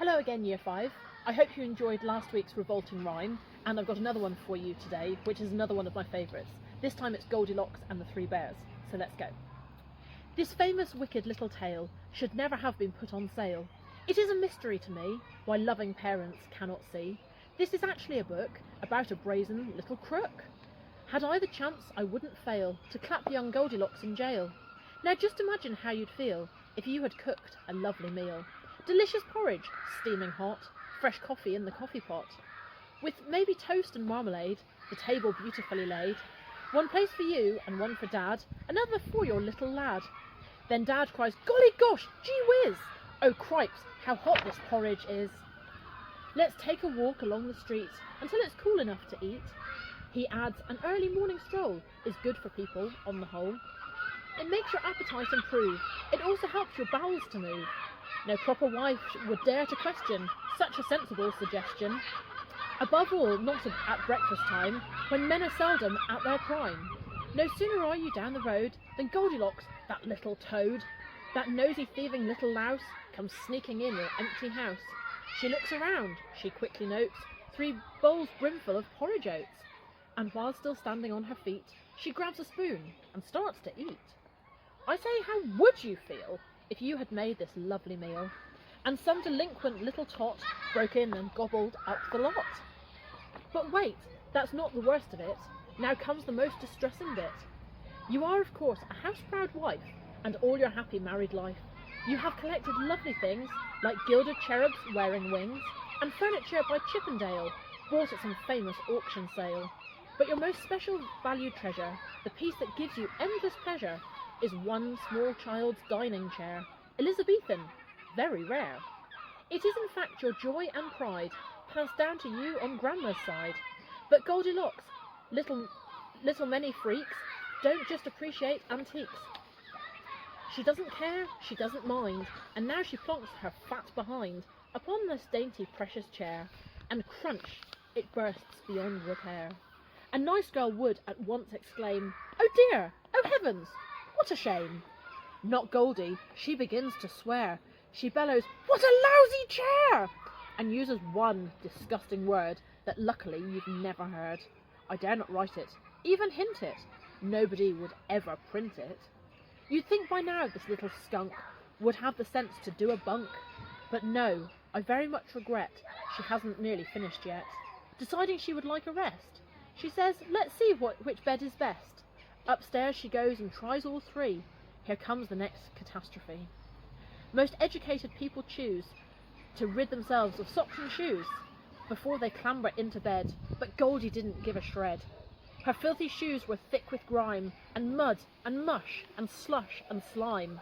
Hello again, Year 5. I hope you enjoyed last week's revolting rhyme, and I've got another one for you today, which is another one of my favourites. This time it's Goldilocks and the Three Bears, so let's go. This famous wicked little tale should never have been put on sale. It is a mystery to me, why loving parents cannot see. This is actually a book about a brazen little crook. Had I the chance, I wouldn't fail to clap young Goldilocks in jail. Now just imagine how you'd feel if you had cooked a lovely meal. Delicious porridge, steaming hot, fresh coffee in the coffee pot, with maybe toast and marmalade, the table beautifully laid. One place for you and one for Dad, another for your little lad. Then Dad cries, "Golly gosh, gee whiz! Oh cripes, how hot this porridge is! Let's take a walk along the street until it's cool enough to eat." He adds, "An early morning stroll is good for people on the whole. It makes your appetite improve. It also helps your bowels to move. No proper wife would dare to question such a sensible suggestion. Above all, not at breakfast time, when men are seldom at their prime. No sooner are you down the road than Goldilocks, that little toad, that nosy thieving little louse, comes sneaking in your empty house. She looks around, she quickly notes 3 bowls brimful of porridge oats, and while still standing on her feet, she grabs a spoon and starts to eat. I say, how would you feel if you had made this lovely meal, and some delinquent little tot broke in and gobbled up the lot? But wait, that's not the worst of it. Now comes the most distressing bit. You are, of course, a house-proud wife, and all your happy married life. You have collected lovely things, like gilded cherubs wearing wings, and furniture by Chippendale, bought at some famous auction sale. But your most special valued treasure, the piece that gives you endless pleasure, is one small child's dining chair, Elizabethan, very rare. It is in fact your joy and pride, passed down to you on Grandma's side. But Goldilocks, little many freaks, don't just appreciate antiques. She doesn't care, she doesn't mind, and now she plonks her fat behind upon this dainty precious chair, and crunch, it bursts beyond repair. A nice girl would at once exclaim, "Oh dear, oh heavens, what a shame!" Not Goldie, she begins to swear. She bellows, "What a lousy chair!" and uses one disgusting word that luckily you've never heard. I dare not write it, even hint it. Nobody would ever print it. You'd think by now this little skunk would have the sense to do a bunk. But no, I very much regret she hasn't nearly finished yet. Deciding she would like a rest, she says, "Let's see which bed is best." Upstairs she goes and tries all 3. Here comes the next catastrophe. Most educated people choose to rid themselves of socks and shoes before they clamber into bed, but Goldie didn't give a shred. Her filthy shoes were thick with grime, and mud, and mush, and slush, and slime.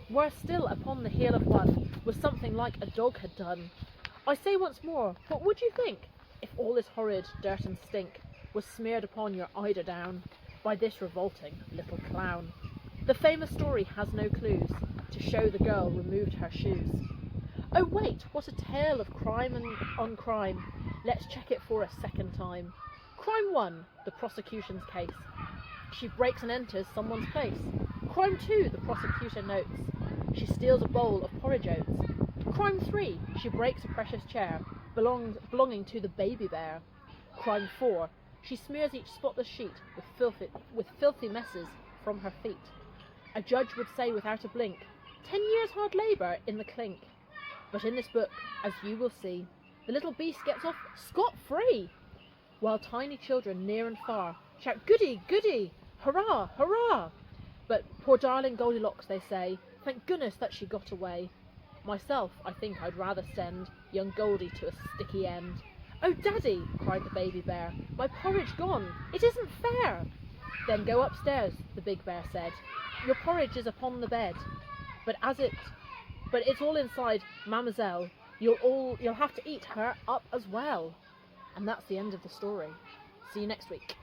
Worse still, upon the heel of one was something like a dog had done. I say once more, what would you think if all this horrid dirt and stink was smeared upon your eiderdown by this revolting little clown? The famous story has no clues to show the girl removed her shoes. Oh wait, what a tale of crime on crime. Let's check it for a second time. Crime 1, the prosecution's case. She breaks and enters someone's place. Crime 2, the prosecutor notes. She steals a bowl of porridge oats. Crime 3, she breaks a precious chair belonging to the baby bear. Crime 4, she smears each spotless sheet with filthy messes from her feet. A judge would say without a blink, 10 years hard labour in the clink. But in this book, as you will see, the little beast gets off scot-free, while tiny children near and far shout, "Goody, goody, hurrah, hurrah!" But poor darling Goldilocks, they say, thank goodness that she got away. Myself, I think I'd rather send young Goldie to a sticky end. "Oh, Daddy," cried the baby bear, "my porridge gone, it isn't fair." "Then go upstairs," the big bear said. "Your porridge is upon the bed, but it's all inside Mademoiselle. You'll have to eat her up as well." And that's the end of the story. See you next week.